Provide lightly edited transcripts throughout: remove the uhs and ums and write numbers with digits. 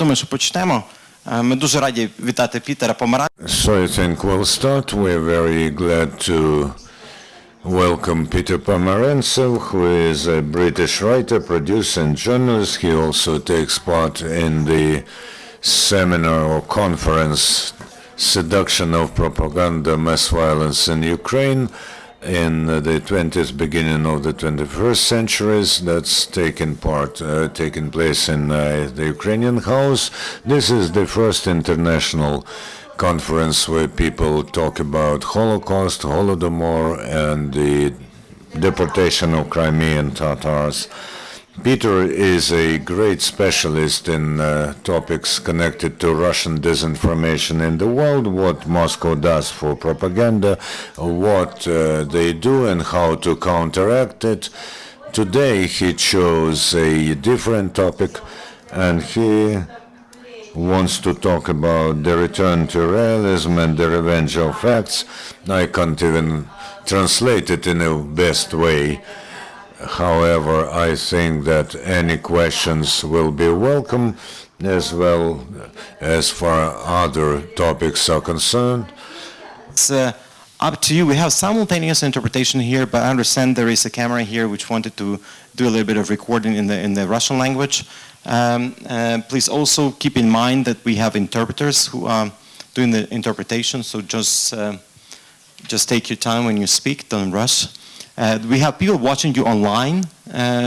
думаю, що почнемо. Ми дуже раді вітати Пітера Помаранцева. So I think we'll start. We're very glad to welcome Peter Pomerantsev, who is a British writer, producer and journalist. He also takes part in the seminar or conference Seduction of Propaganda, Mass Violence in Ukraine in the 20th, beginning of the 21st centuries. That's taken place in the Ukrainian House. This is the first international conference where people talk about Holocaust, Holodomor, and the deportation of Crimean Tatars. Peter is a great specialist in topics connected to Russian disinformation in the world, what Moscow does for propaganda, what they do and how to counteract it. Today he chose a different topic, and he wants to talk about the return to realism and the revenge of facts. I can't even translate it in the best way. However, I think that any questions will be welcome, as well as far other topics are concerned. It's up to you. We have simultaneous interpretation here, but I understand there is a camera here which wanted to do a little bit of recording in the Russian language. Please also keep in mind that we have interpreters who are doing the interpretation, so just take your time when you speak, don't rush. We have people watching you online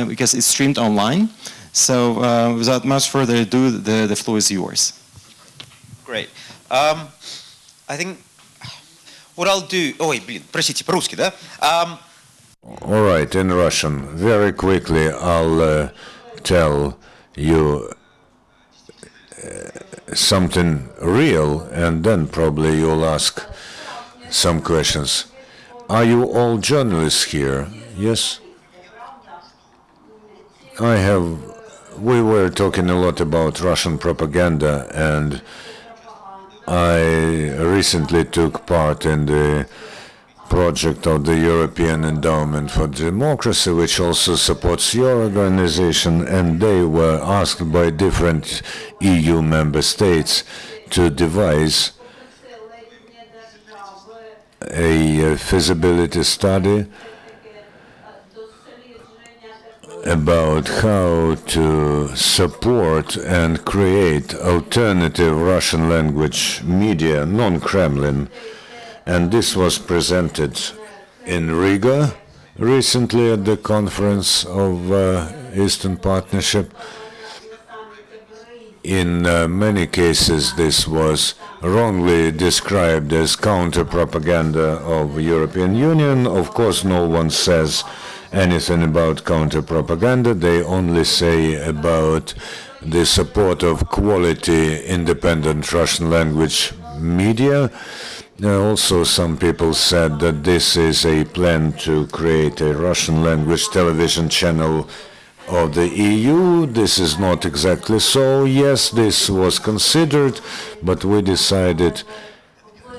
because it's streamed online. So without much further ado, the floor is yours. Great. I think what I'll do... Ой, блин, простите, по-русски, да? All right, in Russian. Very quickly, I'll tell you something real, and then probably you'll ask some questions. Are you all journalists here? Yes? We were talking a lot about Russian propaganda, and I recently took part in the project of the European Endowment for Democracy, which also supports your organization, and they were asked by different EU member states to devise a feasibility study about how to support and create alternative Russian language media, non-Kremlin. And this was presented in Riga recently at the conference of Eastern Partnership. In many cases, this was wrongly described as counter-propaganda of the European Union. Of course, no one says anything about counter-propaganda. They only say about the support of quality, independent Russian language media. Also, some people said that this is a plan to create a Russian language television channel of the EU. This is not exactly so. Yes, this was considered, but we decided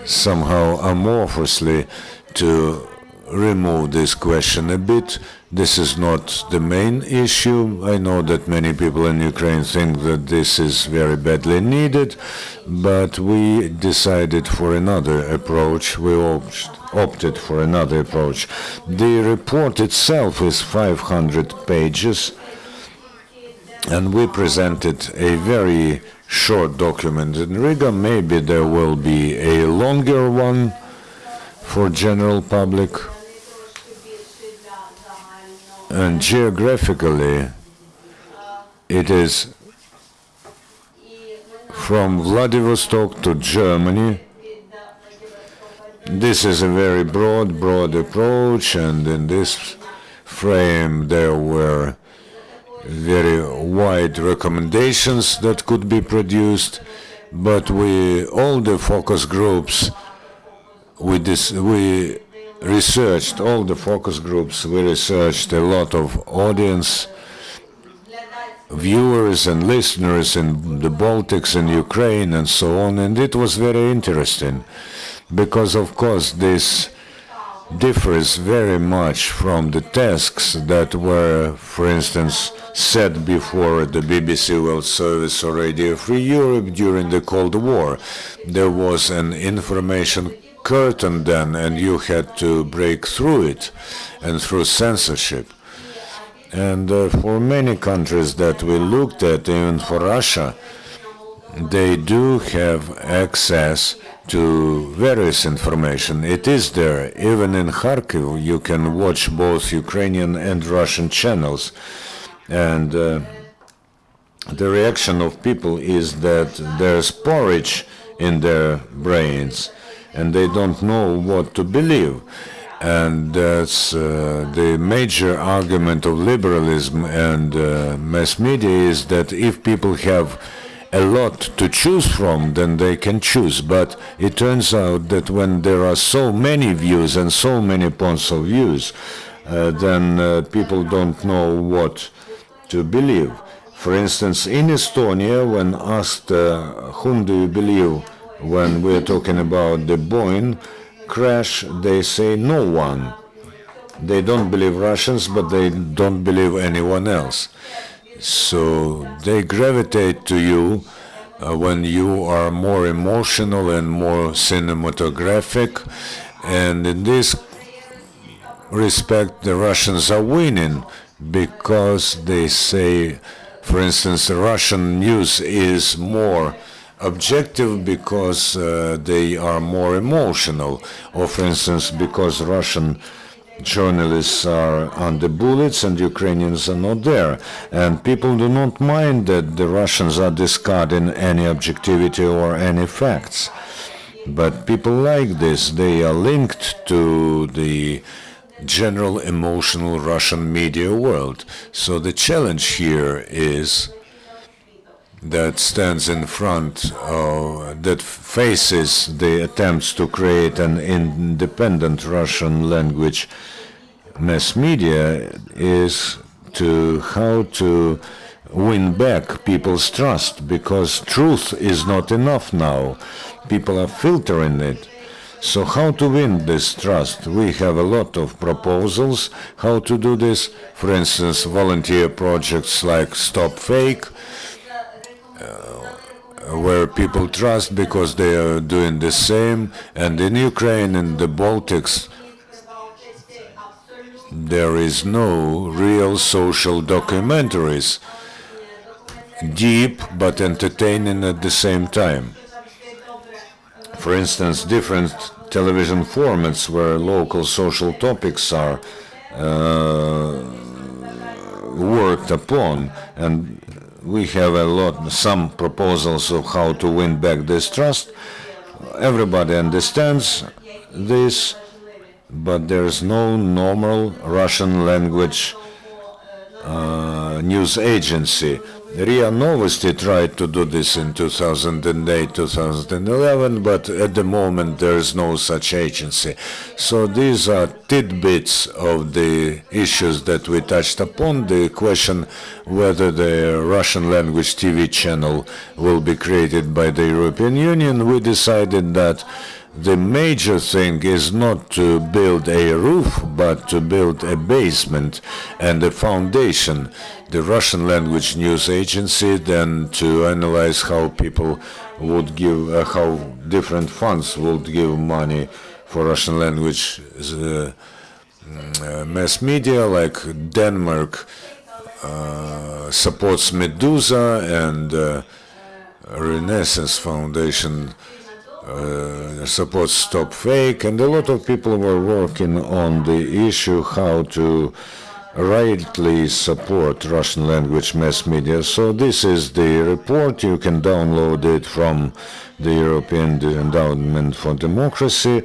somehow amorphously to remove this question a bit. This is not the main issue. I know that many people in Ukraine think that this is very badly needed, but we decided for another approach. We opted for another approach. The report itself is 500 pages, and we presented a very short document in Riga. Maybe there will be a longer one for general public. And geographically, it is from Vladivostok to Germany. This is a very broad approach, and in this frame there were very wide recommendations that could be produced, but all the focus groups, we researched a lot of audience, viewers and listeners in the Baltics and Ukraine and so on, and it was very interesting, because of course this differs very much from the tasks that were, for instance, set before the BBC World Service or Radio Free Europe during the Cold War. There was an information curtain then, and you had to break through it and through censorship. And for many countries that we looked at, even for Russia, they do have access to various information. It is there. Even in Kharkiv, you can watch both Ukrainian and Russian channels. And the reaction of people is that there's porridge in their brains, and they don't know what to believe. And that's the major argument of liberalism and mass media is that if people have a lot to choose from, then they can choose. But it turns out that when there are so many views and so many points of views, then people don't know what to believe. For instance, in Estonia, when asked whom do you believe when we're talking about the Boeing crash, they say no one. They don't believe Russians, but they don't believe anyone else. So they gravitate to you when you are more emotional and more cinematographic, and in this respect the Russians are winning because they say, for instance, the Russian news is more objective because they are more emotional, or for instance because Russian journalists are under bullets and Ukrainians are not there. And people do not mind that the Russians are discarding any objectivity or any facts. But people like this. They are linked to the general emotional Russian media world. So the challenge here is that stands in front of, that faces the attempts to create an independent Russian language mass media is to how to win back people's trust, because truth is not enough now. People are filtering it. So how to win this trust? We have a lot of proposals how to do this. For instance, volunteer projects like Stop Fake, where people trust because they are doing the same. And in Ukraine and the Baltics, there is no real social documentaries, deep but entertaining at the same time. For instance, different television formats where local social topics are worked upon, and we have some proposals of how to win back this trust. Everybody understands this, but there's no normal Russian language news agency. RIA Novosti tried to do this in 2008, 2011, but at the moment there is no such agency. So these are tidbits of the issues that we touched upon. The question whether the Russian language TV channel will be created by the European Union, we decided that the major thing is not to build a roof, but to build a basement and a foundation. The Russian language news agency, then to analyze how people would give, how different funds would give money for Russian language mass media, like Denmark supports Medusa, and Renaissance Foundation supports Stop Fake, and a lot of people were working on the issue how to rightly support Russian language mass media. So this is the report. You can download it from the European Endowment for Democracy,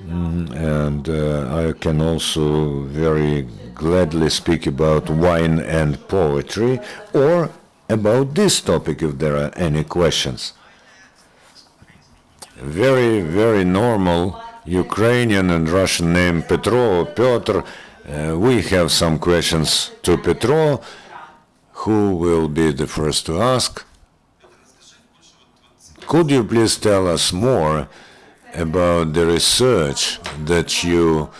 and I can also very gladly speak about wine and poetry, or about this topic if there are any questions. Very, very normal Ukrainian and Russian name Petro, Piotr. We have some questions to Petro. Who will be the first to ask? Could you please tell us more about the research that you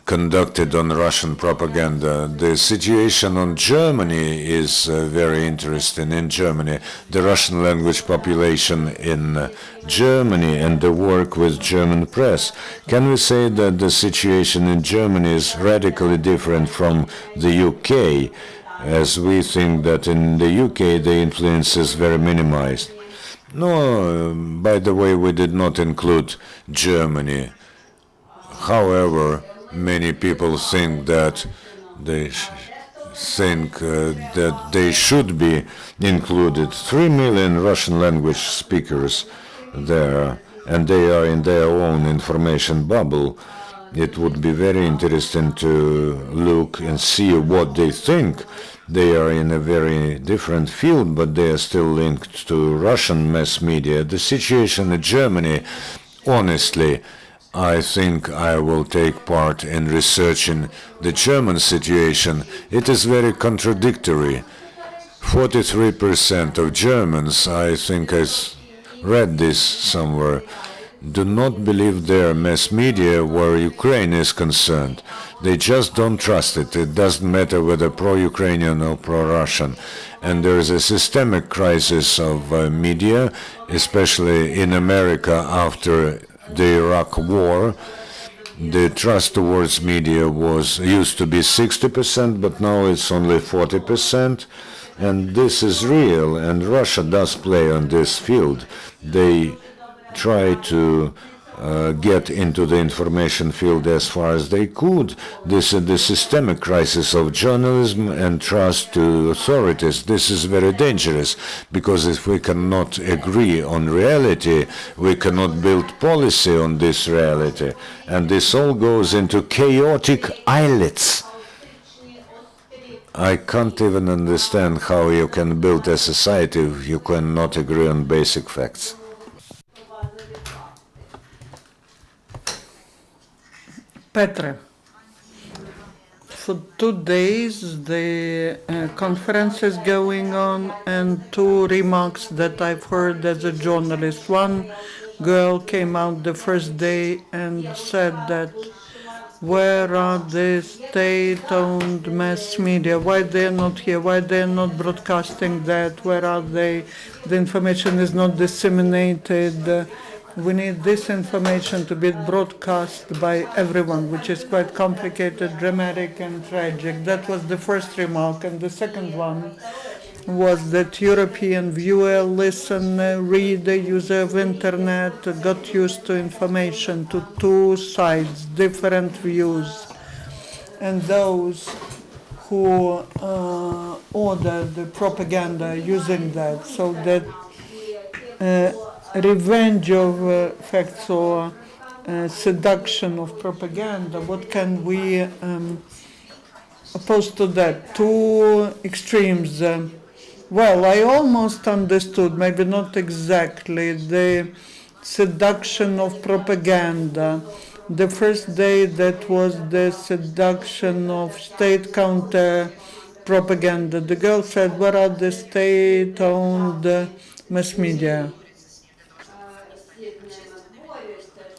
conducted on Russian propaganda. The situation on Germany is very interesting. In Germany, the Russian language population in Germany and the work with German press. Can we say that the situation in Germany is radically different from the UK, as we think that in the UK the influence is very minimized? No, by the way, we did not include Germany. However, many people think that they should be included. 3 million Russian language speakers there, and they are in their own information bubble. It would be very interesting to look and see what they think. They are in a very different field, but they are still linked to Russian mass media. The situation in Germany, honestly, I think I will take part in researching the German situation. It is very contradictory. 43% of Germans, I think I read this somewhere, do not believe their mass media where Ukraine is concerned. They just don't trust it. It doesn't matter whether pro-Ukrainian or pro-Russian. And there is a systemic crisis of media, especially in America after the Iraq war. The trust towards media used to be 60%, but now it's only 40%. And this is real, and Russia does play on this field. They try to get into the information field as far as they could. This is the systemic crisis of journalism and trust to authorities. This is very dangerous, because if we cannot agree on reality, we cannot build policy on this reality. And this all goes into chaotic islets. I can't even understand how you can build a society if you cannot agree on basic facts. Petre, for 2 days the conference is going on, and 2 remarks that I've heard as a journalist. One girl came out the first day and said that, where are the state-owned mass media? Why they're not here? Why they're not broadcasting that? Where are they? The information is not disseminated. We need this information to be broadcast by everyone, which is quite complicated, dramatic, and tragic. That was the first remark. And the second one was that European viewer, listener, reader, user of internet got used to information, to 2 sides, different views. And those who order the propaganda using that, so that revenge of facts or seduction of propaganda, what can we oppose to that? 2 extremes. Well, I almost understood, maybe not exactly, the seduction of propaganda. The first day that was the seduction of state counter propaganda. The girl said, where are the state-owned mass media?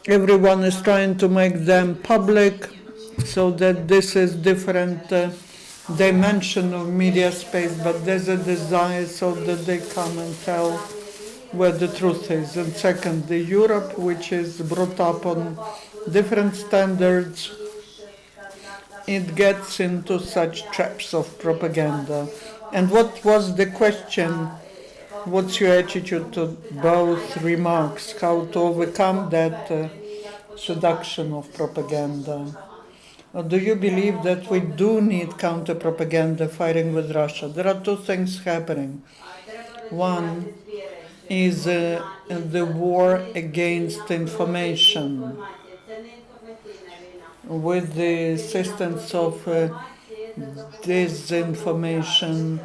Everyone is trying to make them public, so that this is different dimension of media space, but there's a desire so that they come and tell where the truth is. And second, the Europe, which is brought up on different standards, it gets into such traps of propaganda. And what was the question? What's your attitude to both remarks? How to overcome that seduction of propaganda? Do you believe that we do need counter-propaganda fighting with Russia? There are 2 things happening. One is the war against information. With the assistance of disinformation,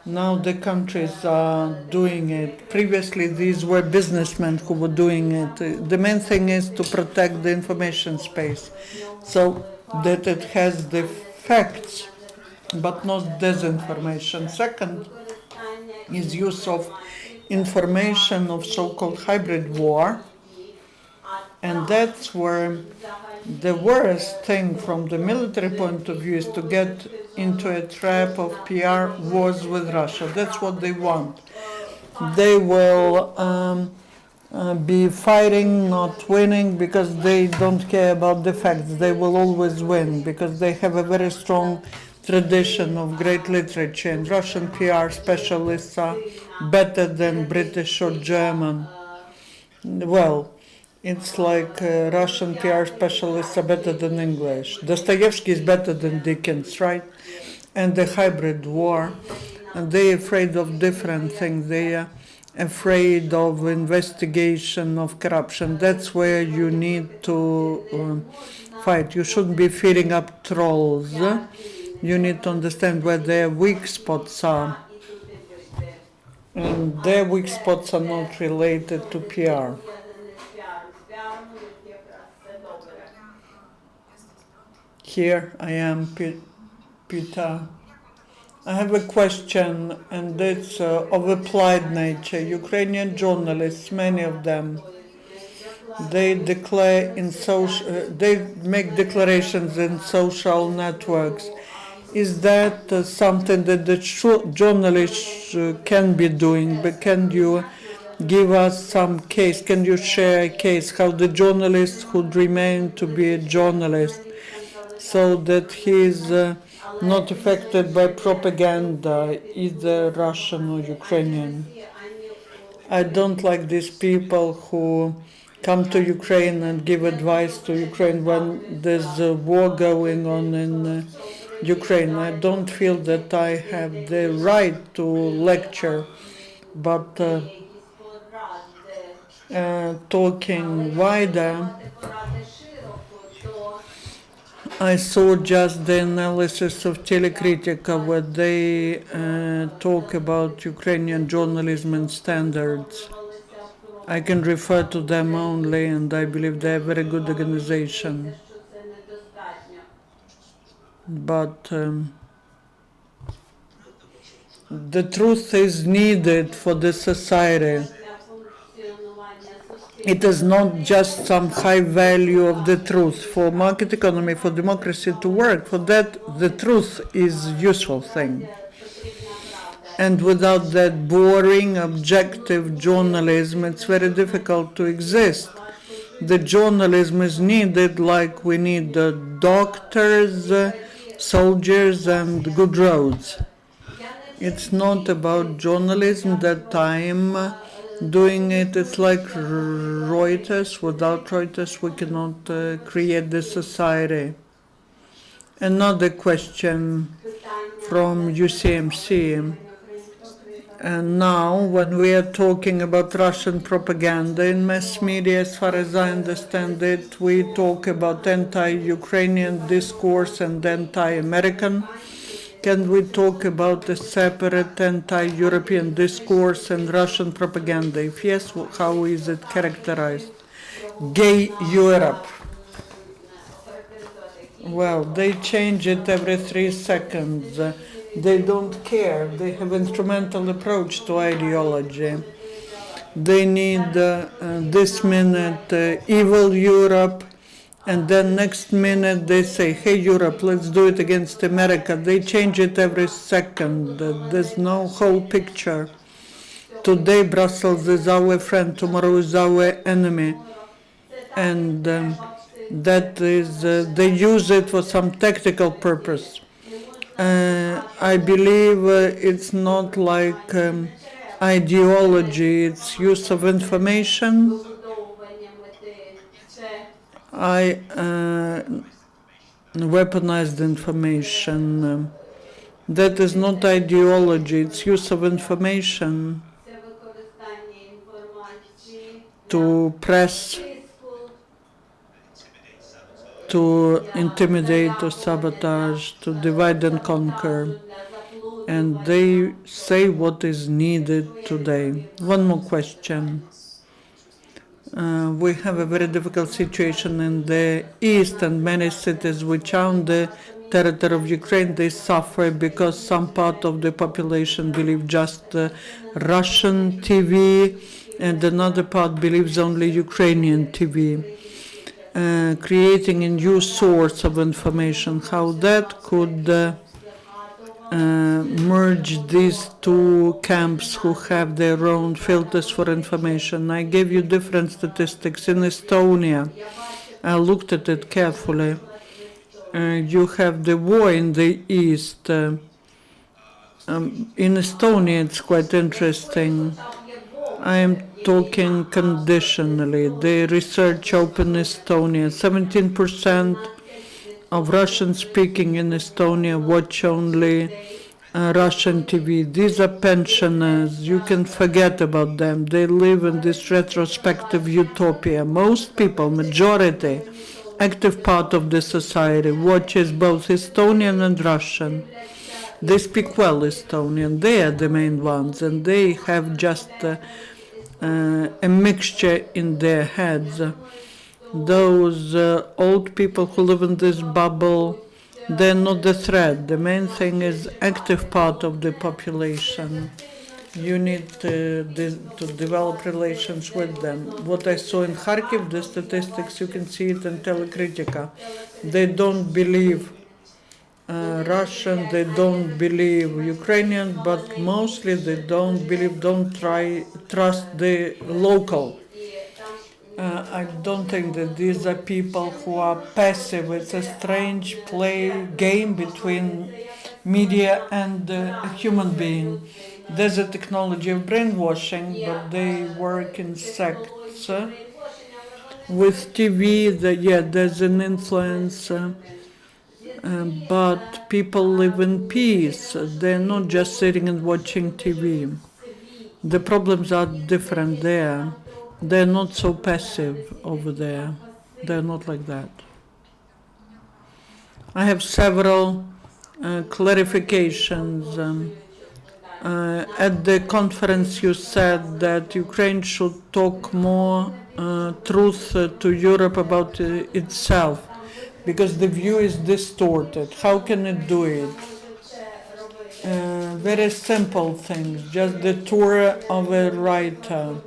now the countries are doing it. Previously, these were businessmen who were doing it. The main thing is to protect the information space, so that it has the facts, but not disinformation. Second is use of information of so-called hybrid war, And that's where the worst thing from the military point of view is to get into a trap of PR wars with Russia. That's what they want. They will be fighting, not winning, because they don't care about the facts. They will always win because they have a very strong tradition of great literature. And Russian PR specialists are better than British or German. Well, it's like Russian PR specialists are better than English. Dostoevsky is better than Dickens, right? And the hybrid war. And they're afraid of different things. They are afraid of investigation of corruption. That's where you need to fight. You shouldn't be feeding up trolls. You need to understand where their weak spots are. And their weak spots are not related to PR. Here I am, Peter. I have a question, and it's of applied nature. Ukrainian journalists, many of them, they declare in they make declarations in social networks. Is that something that the journalists can be doing? But can you give us some case? Can you share a case how the journalist could remain to be a journalist, so that he is not affected by propaganda, either Russian or Ukrainian? I don't like these people who come to Ukraine and give advice to Ukraine when there's a war going on in Ukraine. I don't feel that I have the right to lecture, but talking wider, I saw just the analysis of Telekritika where they talk about Ukrainian journalism and standards. I can refer to them only, and I believe they're a very good organization. But the truth is needed for the society. It is not just some high value of the truth. For market economy, for democracy to work, for that the truth is a useful thing. And without that boring, objective journalism, it's very difficult to exist. The journalism is needed like we need doctors, soldiers, and good roads. It's not about journalism that I'm doing it. It's like Reuters. Without Reuters, we cannot create this society. Another question from UCMC. And now, when we are talking about Russian propaganda in mass media, as far as I understand it, we talk about anti-Ukrainian discourse and anti-American. Can we talk about a separate anti-European discourse and Russian propaganda? If yes, how is it characterized? Gay Europe. Well, they change it every 3 seconds. They don't care. They have instrumental approach to ideology. They need this minute evil Europe, and then next minute they say, hey Europe, let's do it against America. They change it every second. There's no whole picture. Today Brussels is our friend, tomorrow is our enemy. And that is, they use it for some tactical purpose. I believe it's not like ideology, it's use of information. Weaponized information. That is not ideology, it's use of information to press, to intimidate, to sabotage, to divide and conquer. And they say what is needed today. One more question. We have a very difficult situation in the east, and many cities which are on the territory of Ukraine, they suffer because some part of the population believe just Russian TV and another part believes only Ukrainian TV, creating a new source of information. How that could merge these two camps who have their own filters for information. I gave you different statistics. In Estonia, I looked at it carefully. You have the war in the east. In Estonia, it's quite interesting. I am talking conditionally. The research open Estonia, 17% of Russian speaking in Estonia watch only Russian TV. These are pensioners. You can forget about them. They live in this retrospective utopia. Most people, majority, active part of the society, watches both Estonian and Russian. They speak well Estonian. They are the main ones, and they have just a mixture in their heads. Those old people who live in this bubble, they're not the threat. The main thing is active part of the population. You need to develop relations with them. What I saw in Kharkiv, the statistics, you can see it in Telekritika. They don't believe Russian, they don't believe Ukrainian, but mostly they don't trust the local. I don't think that these are people who are passive. It's a strange game between media and a human being. There's a technology of brainwashing, but they work in sects. With TV, there's an influence, but people live in peace. They're not just sitting and watching TV. The problems are different there. They're not so passive over there. They're not like that. I have several clarifications. At the conference you said that Ukraine should talk more truth to Europe about itself because the view is distorted. How can it do it? Very simple things, just the tour of a writer.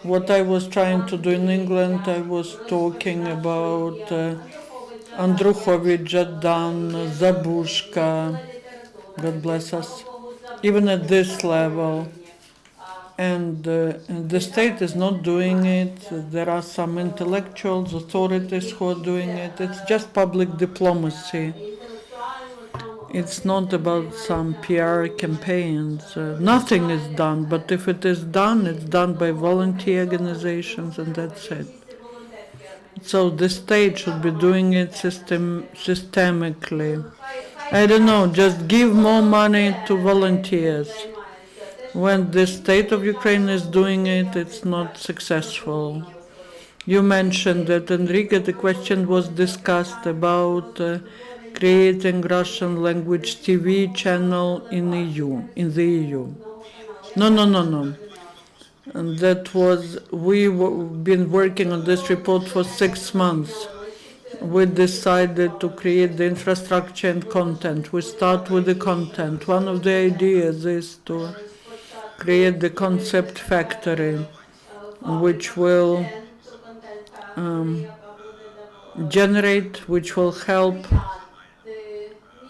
What I was trying to do in England, I was talking about Andruchovich, Jaddan, Zabushka, God bless us, even at this level. And the state is not doing it. There are some intellectuals, authorities who are doing it. It's just public diplomacy. It's not about some PR campaigns. Nothing is done, but if it is done, it's done by volunteer organizations, and that's it. So the state should be doing it systemically. I don't know, just give more money to volunteers. When the state of Ukraine is doing it, it's not successful. You mentioned that, Enrique, the question was discussed about creating Russian language TV channel in the EU. No. And that was, we've been working on this report for 6 months. We decided to create the infrastructure and content. We start with the content. One of the ideas is to create the concept factory, which will which will help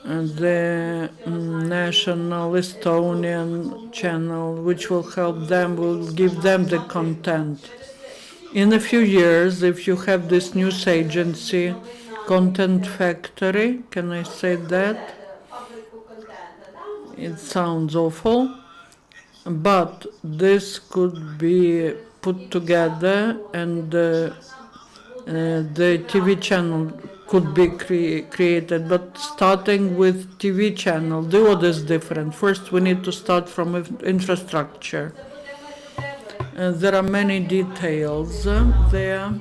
the national Estonian channel, which will help them, will give them the content. In a few years, if you have this news agency, Content Factory, can I say that? It sounds awful, but this could be put together and the TV channel could be created, but starting with TV channel, the order is different. First, we need to start from infrastructure. There are many details there,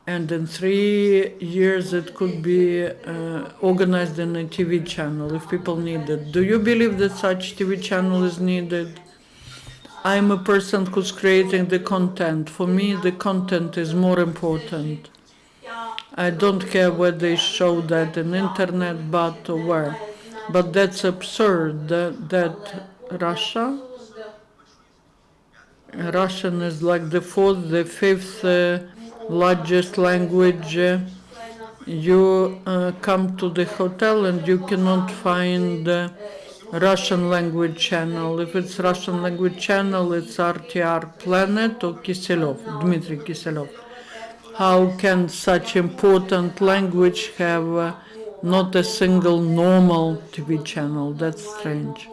and in 3 years it could be organized in a TV channel if people need it. Do you believe that such TV channel is needed? I'm a person who's creating the content. For me, the content is more important. I don't care where they show that in internet, but where. But that's absurd that Russia Russian is like the fourth, the fifth largest language. You come to the hotel and you cannot find Russian language channel. If it's Russian language channel, it's RTR Planet or Kiselov, Dmitry Kiselov. How can such important language have not a single normal TV channel? That's strange.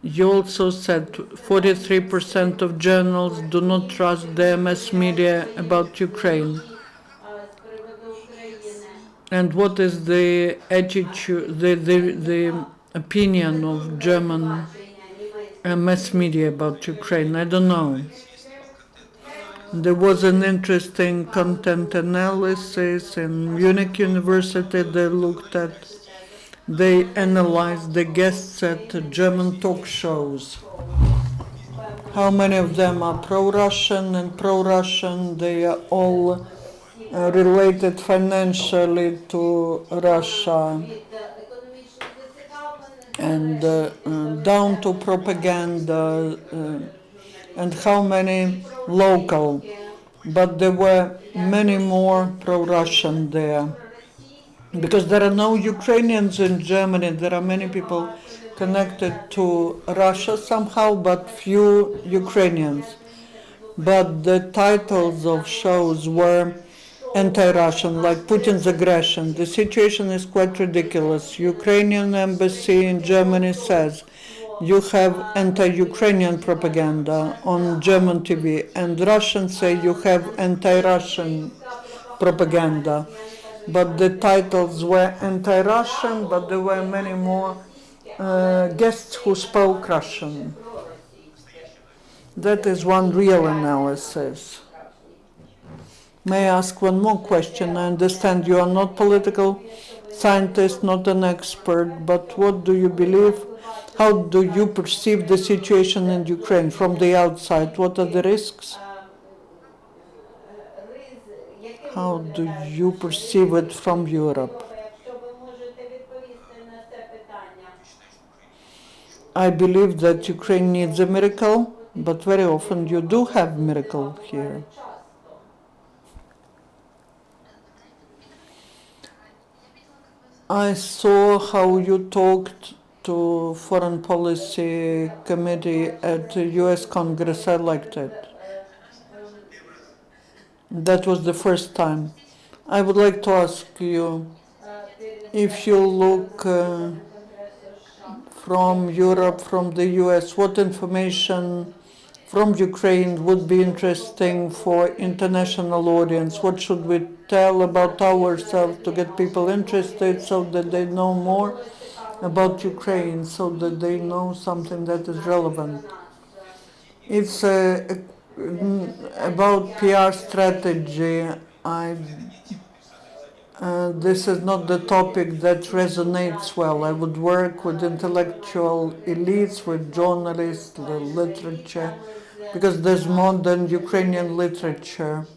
You also said 43% of journals do not trust the mass media about Ukraine. And what is the attitude, the opinion of German mass media about Ukraine? I don't know. There was an interesting content analysis in Munich University they analyzed the guests at German talk shows. How many of them are pro-Russian and pro-Russian? They are all related financially to Russia and down to propaganda and how many local. But there were many more pro-Russian there. Because there are no Ukrainians in Germany, there are many people connected to Russia somehow, but few Ukrainians. But the titles of shows were anti-Russian, like Putin's aggression. The situation is quite ridiculous. Ukrainian embassy in Germany says you have anti-Ukrainian propaganda on German TV, and Russians say you have anti-Russian propaganda. But the titles were anti-Russian, but there were many more guests who spoke Russian. That is one real analysis. May I ask one more question? I understand you are not political scientist, not an expert, but what do you believe? How do you perceive the situation in Ukraine from the outside? What are the risks? How do you perceive it from Europe? I believe that Ukraine needs a miracle, but very often you do have miracle here. I saw how you talked to Foreign Policy Committee at the US Congress. I liked it. That was the first time. I would like to ask you, if you look from Europe, from the US, what information from Ukraine would be interesting for international audience? What should we tell about ourselves to get people interested so that they know more about Ukraine, so that they know something that is relevant? It's about PR strategy. This is not the topic that resonates well. I would work with intellectual elites, with journalists, the literature, because there's modern Ukrainian literature.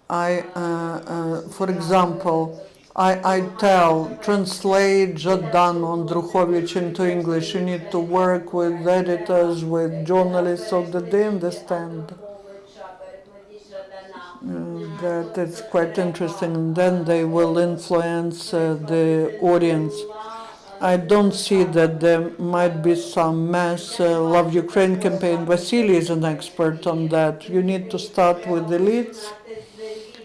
For example, I translate Жадан on Druchovich into English. You need to work with editors, with journalists, so that they understand that it's quite interesting, and then they will influence the audience. I don't see that there might be some mass Love Ukraine campaign. Vasily is an expert on that. You need to start with elites,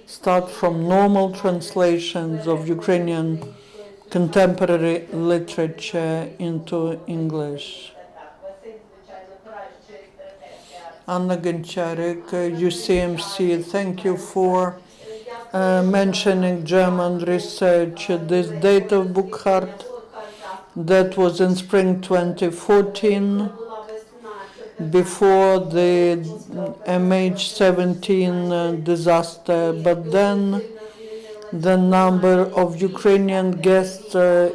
start from normal translations of Ukrainian contemporary literature into English. Anna Goncharik, UCMC, thank you for mentioning German research. This date of Burkhardt, that was in spring 2014, before the MH17 disaster, but then the number of Ukrainian guests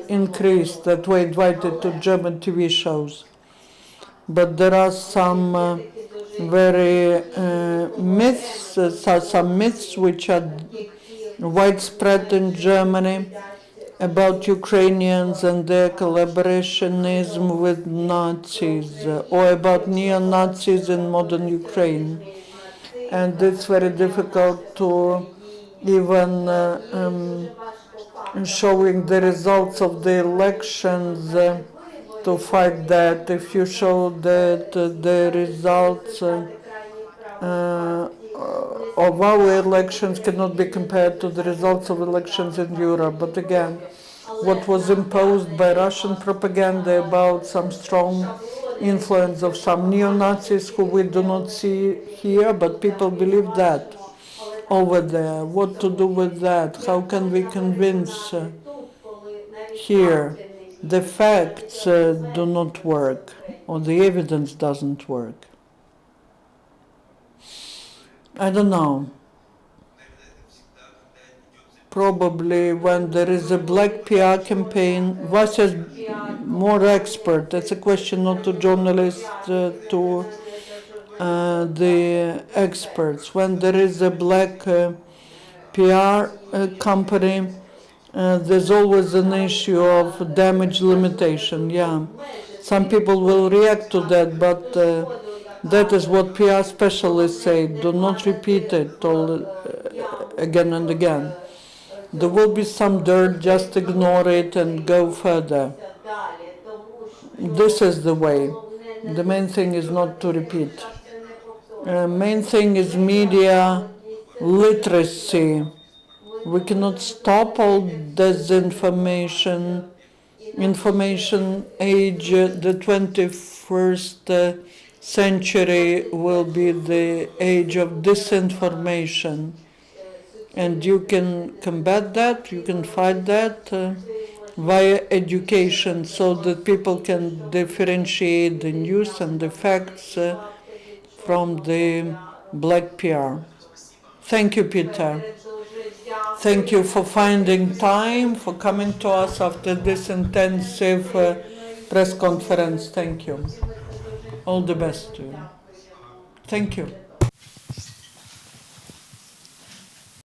increased that were invited to German TV shows. But there are some very some myths which are widespread in Germany, about Ukrainians and their collaborationism with Nazis, or about neo-Nazis in modern Ukraine. And it's very difficult to even showing the results of the elections to fight that. If you show that the results of our elections cannot be compared to the results of elections in Europe. But again, what was imposed by Russian propaganda about some strong influence of some neo-Nazis who we do not see here, but people believe that over there. What to do with that? How can we convince here? The facts do not work, or the evidence doesn't work. I don't know. Probably when there is a black PR campaign, Vasya's more expert. That's a question not to journalists, to the experts. When there is a black PR company, there's always an issue of damage limitation. Yeah, some people will react to that, but that is what PR specialists say. Do not repeat it all again and again. There will be some dirt, just ignore it and go further. This is the way. The main thing is not to repeat. Main thing is media literacy. We cannot stop all disinformation. Information age, the 21st century will be the age of disinformation. And you can combat that, you can fight that via education so that people can differentiate the news and the facts from the black PR. Thank you, Peter. Thank you for finding time, for coming to us after this intensive press conference. Thank you. All the best to you. Thank you.